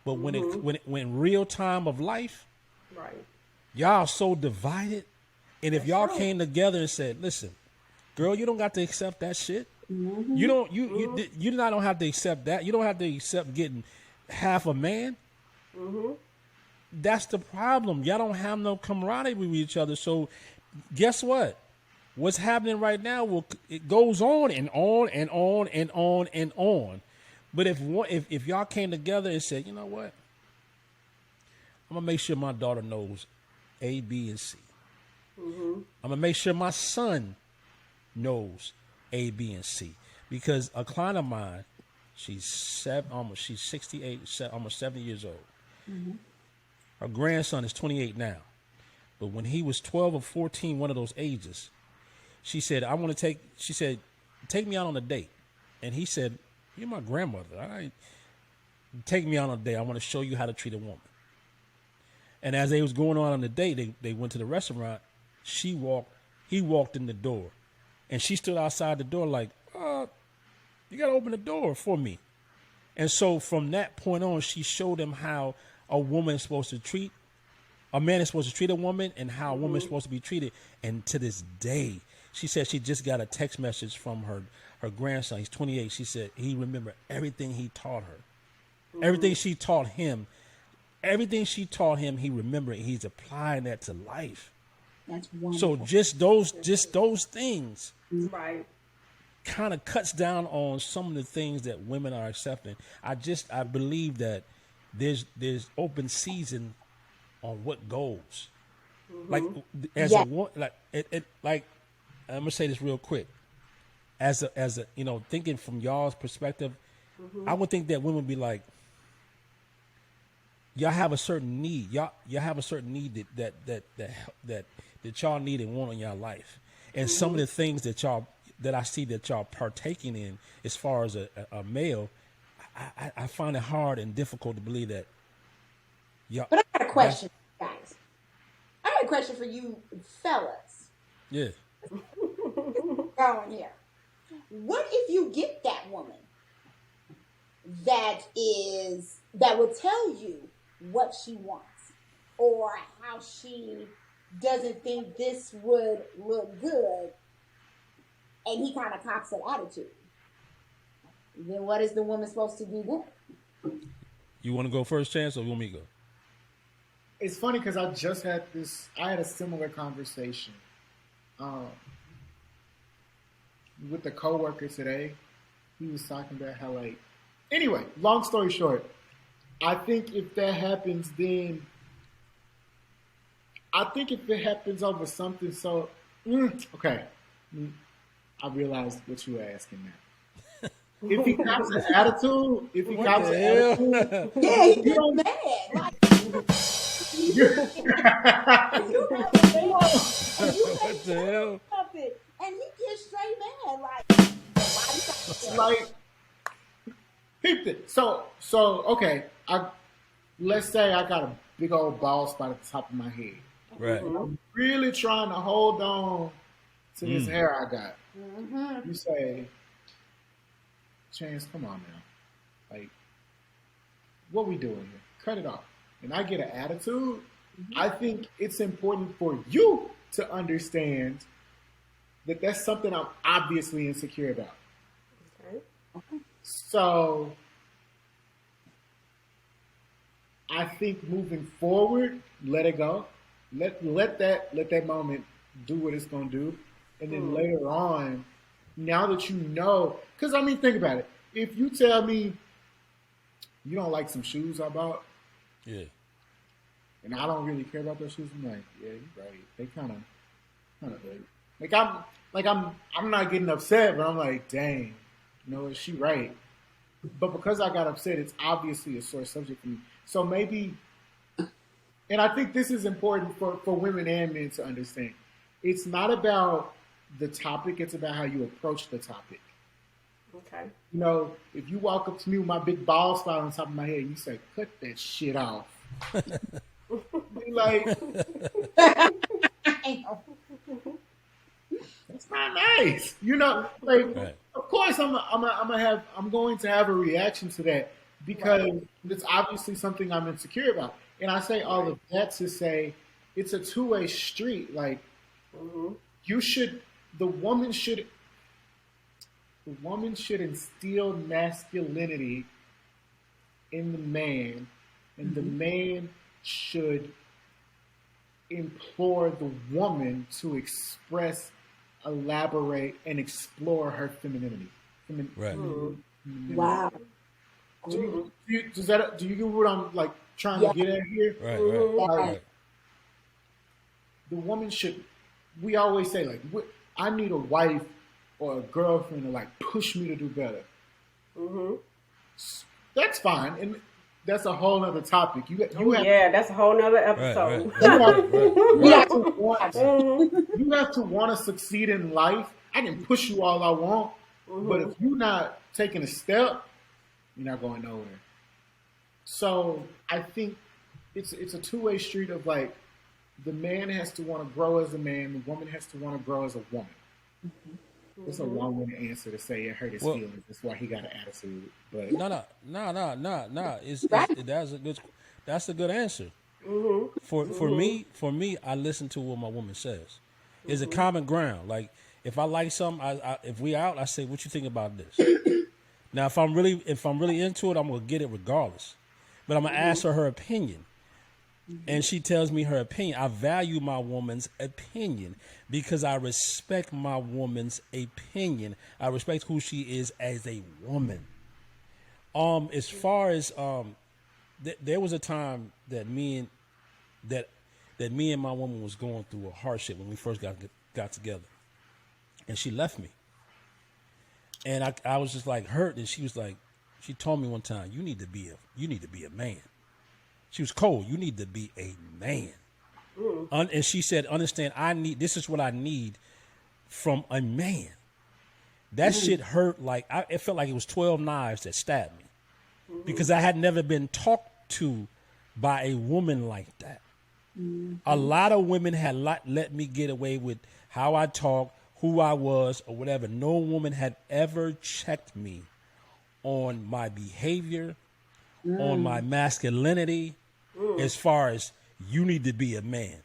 but when real time of life, y'all are so divided. And if y'all came together and said, "Listen, girl, you don't got to accept that shit. You don't. You not don't have to accept that. You don't have to accept getting half a man." That's the problem. Y'all don't have no camaraderie with each other. So, guess what? What's happening right now? It goes on and on and on and on and on. But if y'all came together and said, you know what, I'm gonna make sure my daughter knows A, B, and C. I'm gonna make sure my son knows A, B, and C. Because a client of mine, she's 68, almost 70 years old. Her grandson is 28 now. But when he was 12 or 14, one of those ages, she said, take me out on a date. And he said, you're my grandmother. Take me out on a date. I want to show you how to treat a woman. And as they was going on the date, they went to the restaurant. He walked in the door. And she stood outside the door like, you got to open the door for me. And so from that point on, she showed him how a man is supposed to treat a woman, and how a woman is supposed to be treated. And to this day, she said she just got a text message from her grandson. He's 28. She said he remembered everything he taught her. Everything she taught him. Everything she taught him, he remembered. He's applying that to life. That's wonderful. So just those things, Right. kind of cuts down on some of the things that women are accepting. I believe that there's open season on what goes. Like as a like it like I'm gonna say this real quick. As a thinking from y'all's perspective, I would think that women would be like, y'all have a certain need. Y'all have a certain need that y'all need and want in your life. And some of the things that I see that y'all partaking in as far as a male, I find it hard and difficult to believe that. Y'all, but I got a question, guys. I got a question for you fellas. Yeah. Going here. What if you get that woman that will tell you what she wants, or how she doesn't think this would look good, and he kind of cocks an attitude? Then what is the woman supposed to do then? You want to go first, Chance, or you want me to go? It's funny because I had a similar conversation with a coworker today. He was talking about how, like, anyway, long story short, I think if that happens, then I think if it happens over something so, okay, I realized what you were asking now. If he cops an attitude, Yeah, he gets mad. Like, What the hell? And he gets straight mad. Like, why you like, peep it. So okay. Let's say I got a big old bald spot at the top of my head. Right. I'm really trying to hold on to this hair I got. Mm-hmm. You say, Chance, come on now. Like, what we doing here? Cut it off. And I get an attitude. I think it's important for you to understand that that's something I'm obviously insecure about. Okay. So I think moving forward, let it go. Let that moment do what it's gonna do. And then later on, now that you know, because I mean, think about it. If you tell me you don't like some shoes I bought, Yeah. and I don't really care about those shoes, I'm like, yeah, you're right. They kind of like I'm not getting upset, but I'm like, dang, you know, is she right? But because I got upset, it's obviously a sore subject for me. So maybe, and I think this is important for women and men to understand. It's not about the topic; it's about how you approach the topic. Okay. You know, if you walk up to me with my big bald spot on top of my head and you say, cut that shit off. Be like, that's not nice. You know, like, Right. of course I'm going to have a reaction to that because it's obviously something I'm insecure about. And I say all of that to say it's a two-way street. Like, the woman should instill masculinity in the man, and the man should implore the woman to express, elaborate, and explore her femininity. Right. Wow. Do you get what I'm like trying to get at here? Right. Right. Like, Right. the woman should. We always say like, I need a wife or a girlfriend to like push me to do better. That's fine, and that's a whole other topic. You have Yeah, that's a whole nother Right. episode. you have to want to succeed in life. I can push you all I want, but if you're not taking a step, you're not going nowhere. So I think it's a two-way street of like the man has to want to grow as a man, the woman has to want to grow as a woman. It's a long-winded answer to say it hurt his feelings. That's why he got an attitude. But No. That's a good answer. For me, I listen to what my woman says. It's a common ground. Like if I like something, if we out, I say, "What you think about this?" Now, if I'm really into it, I'm gonna get it regardless. But I'm gonna ask her opinion, and she tells me her opinion. I value my woman's opinion because I respect my woman's opinion. I respect who she is as a woman. As far as there was a time that me and my woman was going through a hardship when we first got together, and she left me, and I was just like hurt, and she told me one time, you need to be a man. She was cold. You need to be a man. And she said, understand, this is what I need from a man. That shit hurt. Like it felt like it was 12 knives that stabbed me because I had never been talked to by a woman like that. A lot of women had let me get away with how I talk, who I was, or whatever. No woman had ever checked me on my behavior, on my masculinity, as far as you need to be a man.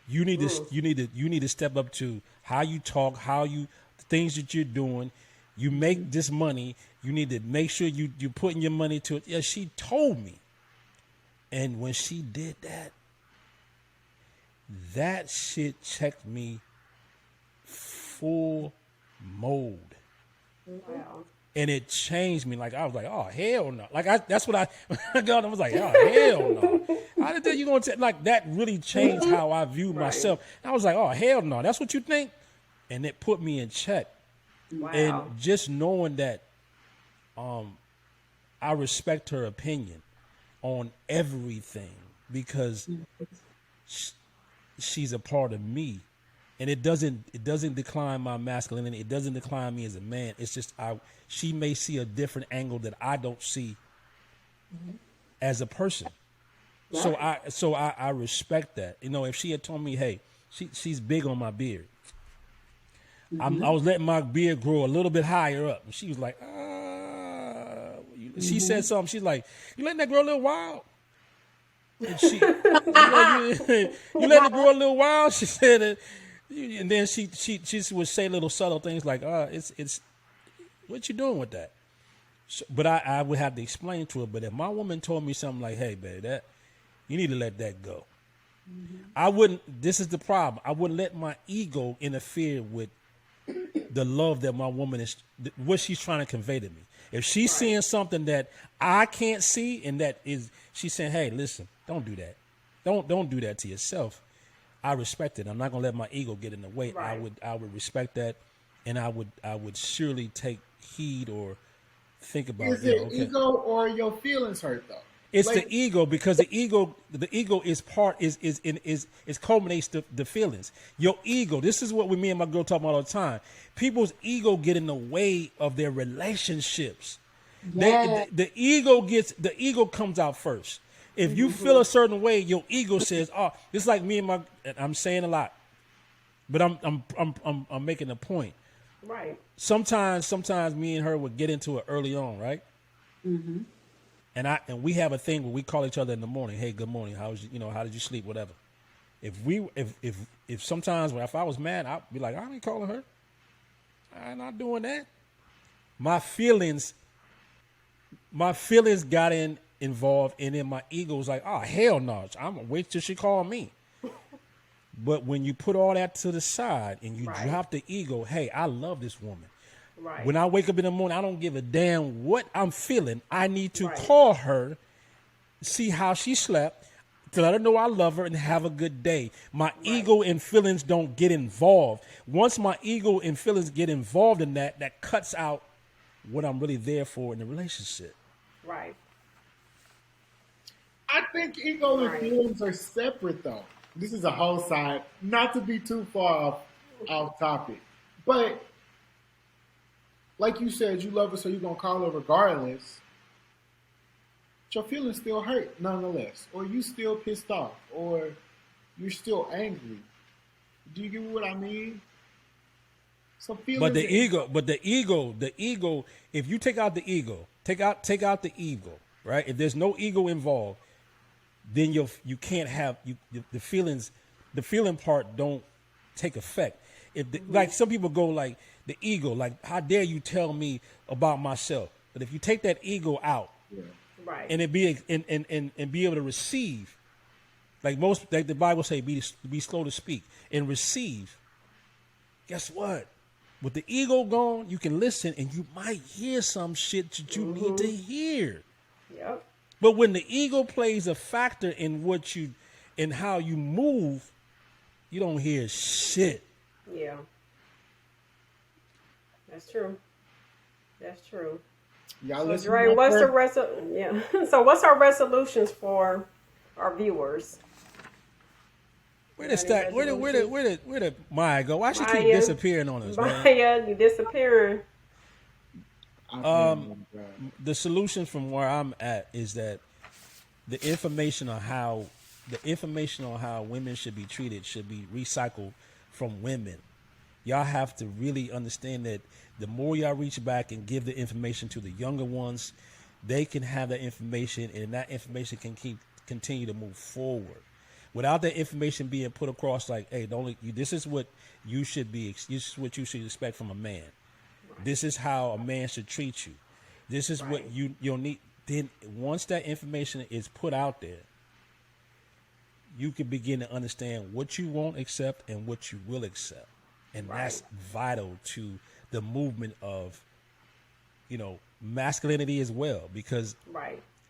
You need to step up to how you talk, things that you're doing. You make this money. You need to make sure you're putting your money to it. Yeah, she told me. And when she did that shit checked me full mode. Wow. And it changed me. Like I was like, oh hell no! Like that's what I got. I was like, oh hell no! How the hell you gonna like that? Really changed how I viewed myself. I was like, oh hell no! That's what you think, and it put me in check. Wow. And just knowing that, I respect her opinion on everything because she's a part of me, and it doesn't decline my masculinity. It doesn't decline me as a man. It's just she may see a different angle that I don't see as a person. Right. So I respect that. You know, if she had told me, hey, she's big on my beard. I was letting my beard grow a little bit higher up, and she was like, she said something. She's like, you letting that grow a little wild? And you letting it grow a little wild? She said it, and then she would say little subtle things like, it's what you doing with that? So, but I would have to explain to her. But if my woman told me something like, hey, babe, that you need to let that go. I wouldn't. This is the problem. I wouldn't let my ego interfere with the love that my woman is, what she's trying to convey to me. If she's seeing something that I can't see, and that is, she's saying, hey, listen, don't do that. Don't do that to yourself. I respect it. I'm not gonna let my ego get in the way. Right. I would respect that, and I would surely take heed or think about Is it ego or your feelings hurt though? It's Like, the ego, because the ego is culminates the feelings. Your ego. This is what me and my girl talk about all the time. People's ego get in the way of their relationships. Yes. The ego comes out first. If you feel a certain way, your ego says, "Oh, it's like me and I'm saying a lot, but I'm making a point." Right. Sometimes me and her would get into it early on, right? Mm-hmm. And we have a thing where we call each other in the morning. Hey, good morning. How did you sleep? Whatever. If sometimes if I was mad, I'd be like, I ain't calling her. I'm not doing that. My feelings got involved, and then my ego was like, oh hell no, I'm gonna wait till she call me. But when you put all that to the side and you drop the ego, hey, I love this woman. Right. When I wake up in the morning, I don't give a damn what I'm feeling. I need to call her, see how she slept, to let her know I love her and have a good day. My ego and feelings don't get involved. Once my ego and feelings get involved in that cuts out what I'm really there for in the relationship. Right. I think ego and Right. feelings are separate though. This is a whole side, not to be too far off topic. But like you said, you love her, so you're gonna call her regardless. But your feelings still hurt nonetheless. Or you still pissed off, or you're still angry. Do you get what I mean? So feelings. But the ego, if you take out the ego, take out the ego, right? If there's no ego involved, then you can't have the feelings. The feeling part don't take effect. Like some people go like the ego, like how dare you tell me about myself? But if you take that ego out, Right. and it be and be able to receive, like the Bible say, be slow to speak and receive. Guess what? With the ego gone, you can listen, and you might hear some shit that you need to hear. Yep. But when the ego plays a factor in how you move, you don't hear shit. Yeah. That's true. That's true. Y'all So, listen Dre, to my what's the friend? So, what's our resolutions for our viewers? Where did Maya go? Why she keep Maya. disappearing on us, man? Maya, you disappearing. The solution from where I'm at is that the information on how women should be treated should be recycled from women. Y'all have to really understand that the more y'all reach back and give the information to the younger ones, they can have that information, and that information can continue to move forward. Without that information being put across, like, hey, this is what you should be. This is what you should expect from a man. This is how a man should treat you. This is what you'll need. Then once that information is put out there, you can begin to understand what you won't accept and what you will accept. And that's vital to the movement of, masculinity as well. Because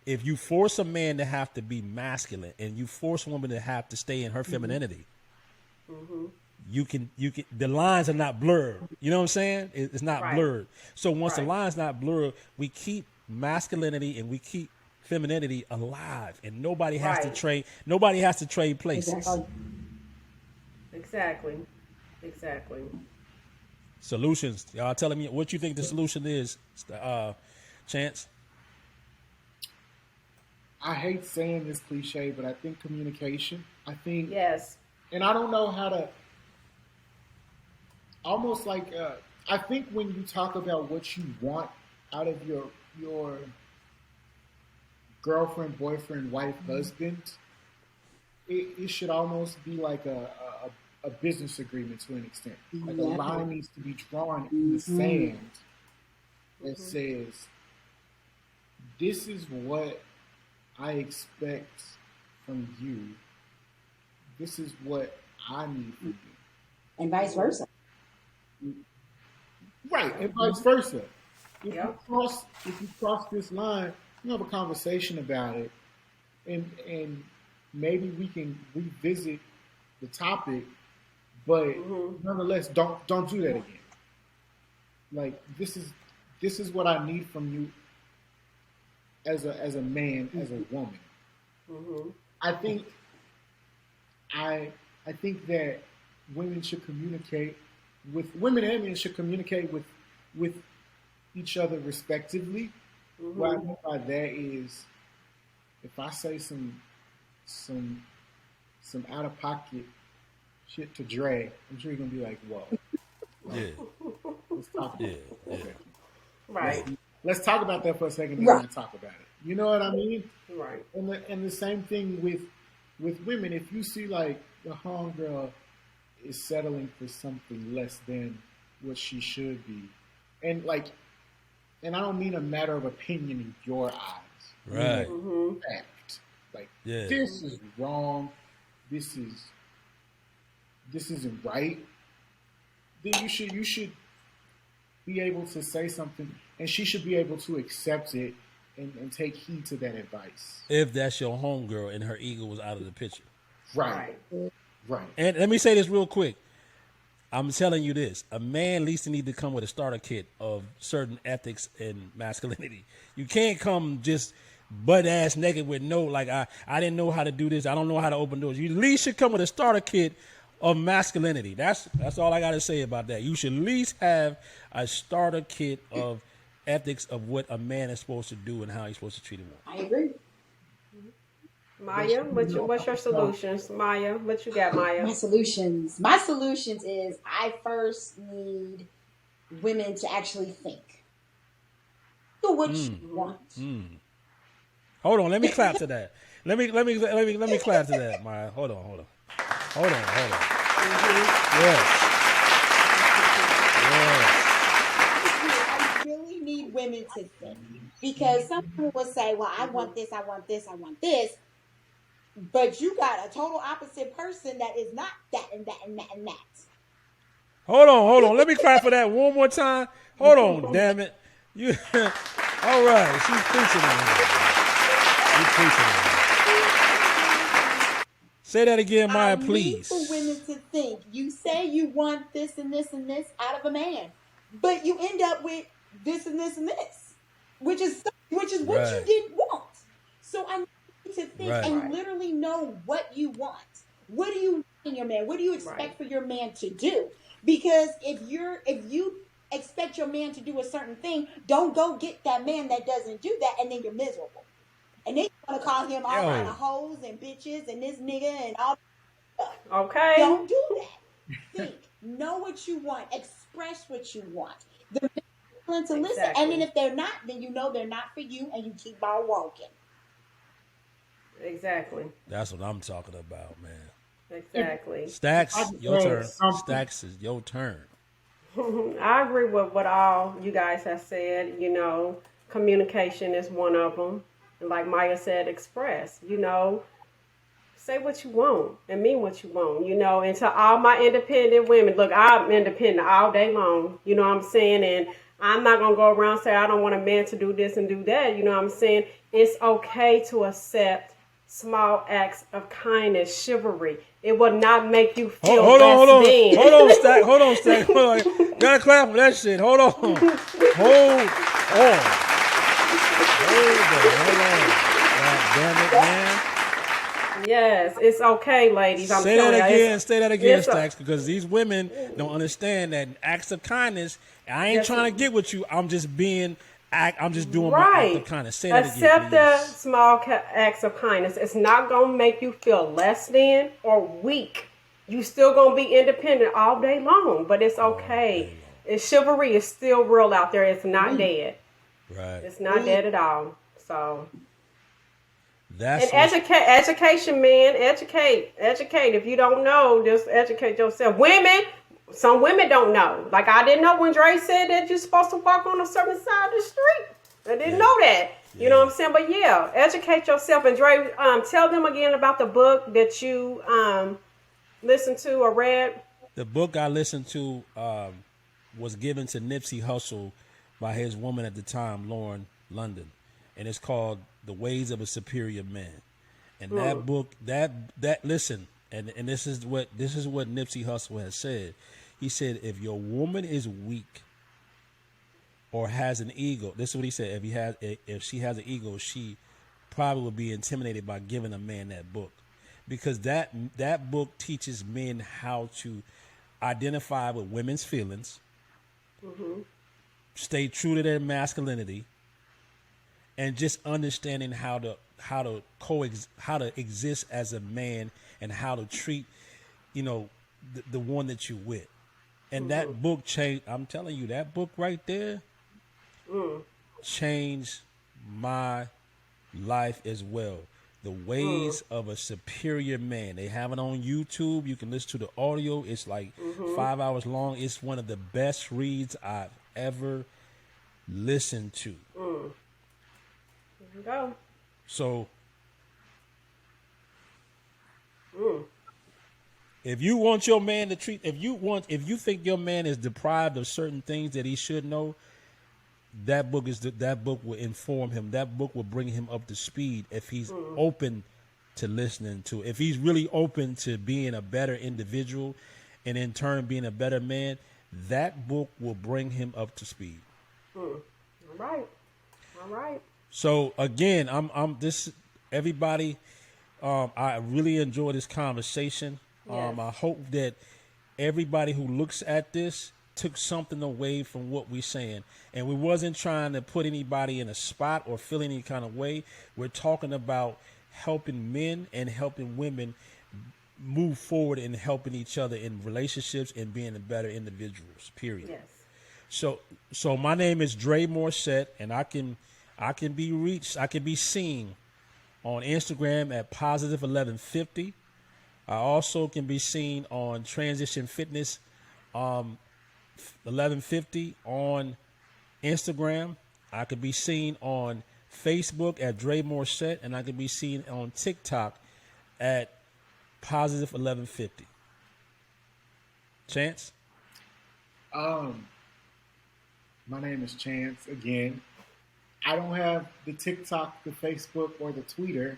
if you force a man to have to be masculine and you force a woman to have to stay in her femininity, you can the lines are not blurred. You know what I'm saying? It's not blurred. So once the line's not blurred, we keep masculinity and we keep femininity alive, and nobody has to trade places. Exactly. Exactly. Solutions. Y'all telling me what you think the solution is, Chance? I hate saying this cliche, but I think communication. I think, Yes. and I don't know how to. Almost like I think when you talk about what you want out of your girlfriend, boyfriend, wife, husband, it should almost be like a business agreement to an extent. Like a line needs to be drawn in the sand that says, "This is what I expect from you. This is what I need from you." And vice versa. Right, and vice versa. If Yep. you cross this line, you have a conversation about it, and maybe we can revisit the topic, but nonetheless, don't do that again. Like this is what I need from you as a man, as a woman. I think I think that women should communicate with women and men should communicate with each other respectively. What I mean by that is, if I say some out of pocket shit to Dre, I'm sure you're gonna be like, "Whoa, Yeah. let's talk about Yeah. it." Yeah. Okay. Right. Let's talk about that for a second, then Right. we'll talk about it. You know what I mean? Right. And the same thing with women. If you see like the homegirl is settling for something less than what she should be, and I don't mean a matter of opinion in your eyes, Right. fact. Like Yeah. this is wrong. This isn't right. Then you should be able to say something, and she should be able to accept it and take heed to that advice. If that's your homegirl and her ego was out of the picture. Right. Right. Right. And let me say this real quick. I'm telling you this. A man at least need to come with a starter kit of certain ethics and masculinity. You can't come just butt ass naked with no, like, I didn't know how to do this. I don't know how to open doors. You at least should come with a starter kit of masculinity. That's all I got to say about that. You should at least have a starter kit of ethics of what a man is supposed to do and how he's supposed to treat a woman. I agree. Maya, what's your solutions? Maya, what you got, Maya? My solutions is I first need women to actually think. Do what you want. Hold on, let me clap to that. Let me clap to that, Maya. Hold on. Yes. I really need women to think, because some people will say, "Well, I want this, I want this, I want this," but you got a total opposite person that is not that and that and that and that. Hold on. Let me clap for that one more time. Hold on, damn it. You all right, she's preaching on here. She's preaching on here. Say that again, Maya, I need please. for women to think. You say you want this and this and this out of a man, but you end up with this and this and this, which is what you Right. didn't want. So I need you to think Right. and literally know what you want. What do you want in your man? What do you expect Right. for your man to do? Because if you expect your man to do a certain thing, don't go get that man that doesn't do that, and then you're miserable. And then you want to call him all Yo. kind of hoes and bitches and this nigga and all. Okay. Don't do that. Think. Know what you want. Express what you want. The men are willing to listen. Exactly. And then if they're not, then you know they're not for you, and you keep on walking. Exactly. That's what I'm talking about, man. Exactly. Stacks, I just your heard turn. something. Stacks is your turn. I agree with what all you guys have said. You know, communication is one of them. And like Maya said, express. You know, say what you want and mean what you want. You know, and to all my independent women, look, I'm independent all day long. You know what I'm saying? And I'm not going to go around and say I don't want a man to do this and do that. You know what I'm saying? It's okay to accept small acts of kindness, chivalry. It will not make you feel Hold on, less than. Hold on, Stack. Hold on. Gotta clap for that shit. Hold on. Hold on. Hold on. God damn it, man. Yes, it's okay, ladies. I'm Say telling that you. again. Say that again, it's a- Stacks, because these women don't understand that acts of kindness. I ain't Yes, trying to get with you. I'm just I'm just doing my act of Right. kindness. Say that Accept again, the please. small acts of kindness. It's not going to make you feel less than or weak. You still going to be independent all day long, but it's okay. Chivalry is still real out there. It's not dead. Right. It's not dead at all. So, That's and education, man. Educate. If you don't know, just educate yourself. Some women don't know. Like I didn't know when Dre said that you're supposed to walk on a certain side of the street. I didn't know that. You know what I'm saying? But yeah, educate yourself. And Dre, tell them again about the book that you listened to or read. the book I listened to was given to Nipsey Hussle by his woman at the time, Lauren London, and it's called "The Ways of a Superior Man." And that book, that listen, and this is what Nipsey Hussle has said. He said, if your woman is weak or has an ego, this is what he said. If she has an ego, she probably will be intimidated by giving a man that book, because that book teaches men how to identify with women's feelings, stay true to their masculinity, and just understanding how to exist as a man and how to treat, the one that you with. And that book changed. I'm telling you, that book right there changed my life as well. The Ways of a Superior Man. They have it on YouTube. You can listen to the audio. It's like 5 hours long. It's one of the best reads I've ever listened to. There you go. So if you want your man to treat, if you think your man is deprived of certain things that he should know, that book will inform him. That book will bring him up to speed if he's open to listening to it. If he's really open to being a better individual and in turn being a better man, that book will bring him up to speed. All right. So again, I'm this everybody. I really enjoy this conversation. Yes. I hope that everybody who looks at this took something away from what we're saying, and we wasn't trying to put anybody in a spot or feel any kind of way. We're talking about helping men and helping women move forward and helping each other in relationships and being better individuals. Period. Yes. So my name is Dre Morissette, and I can be reached. I can be seen on Instagram at positive1150. I also can be seen on Transition Fitness 1150 on Instagram. I could be seen on Facebook at Dre Morissette, and I could be seen on TikTok at positive 1150. Chance? My name is Chance again. I don't have the TikTok, the Facebook, or the Twitter,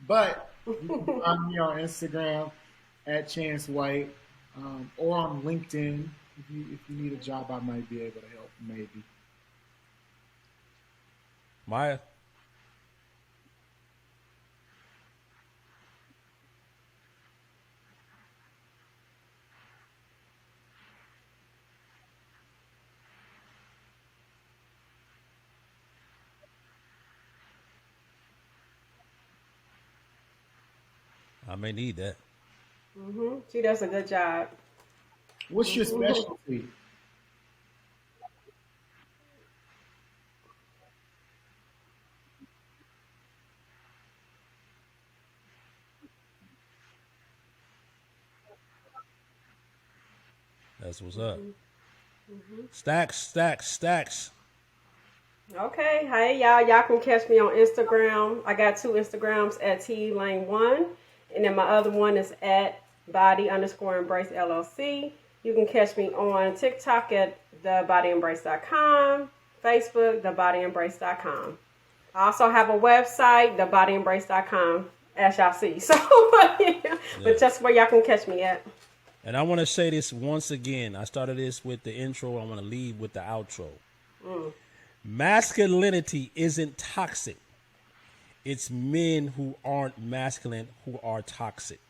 but you can find me on Instagram at Chance White, or on LinkedIn. If you need a job, I might be able to help. Maybe. Maya? I may need that. She does a good job. What's your specialty? That's what's up. Stacks. Okay, hey y'all. Y'all can catch me on Instagram. I got 2 Instagrams at TLane1, and then my other one is at body_embrace LLC. You can catch me on TikTok at thebodyembrace.com, Facebook, thebodyembrace.com. I also have a website, thebodyembrace.com, as y'all see. So, but that's where y'all can catch me at. And I want to say this once again. I started this with the intro. I want to leave with the outro. Masculinity isn't toxic. It's men who aren't masculine who are toxic.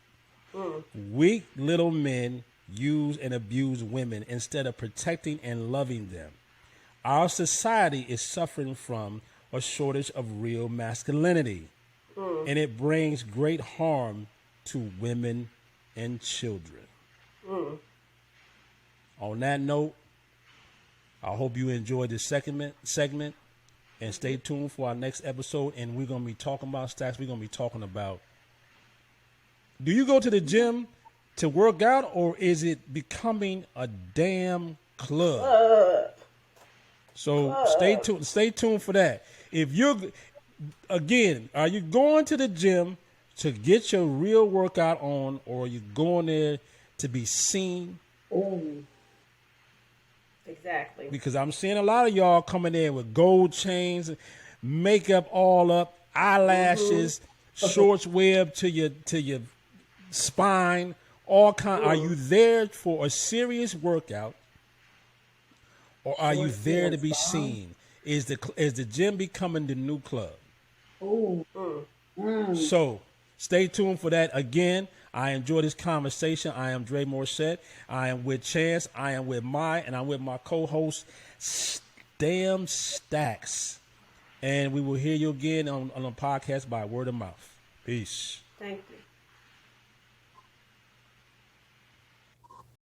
Weak little men use and abuse women instead of protecting and loving them. Our society is suffering from a shortage of real masculinity, and it brings great harm to women and children. On that note, I hope you enjoyed this segment, and stay tuned for our next episode. And we're going to be talking about Stacks. We're going to be talking about, do you go to the gym to work out, or is it becoming a damn club? So stay tuned for that. If you're, again, are you going to the gym to get your real workout on, or are you going there to be seen? Exactly. Because I'm seeing a lot of y'all coming in with gold chains, makeup all up, eyelashes, shorts web to your spine, all kind. Are you there for a serious workout, or are you there to be seen? Is the gym becoming the new club? So stay tuned for that. Again, I enjoy this conversation. I am Dre Morissette. I am with Chance. I am with and I'm with my co-host, Damn Stacks. And we will hear you again on a podcast by word of mouth. Peace. Thank you.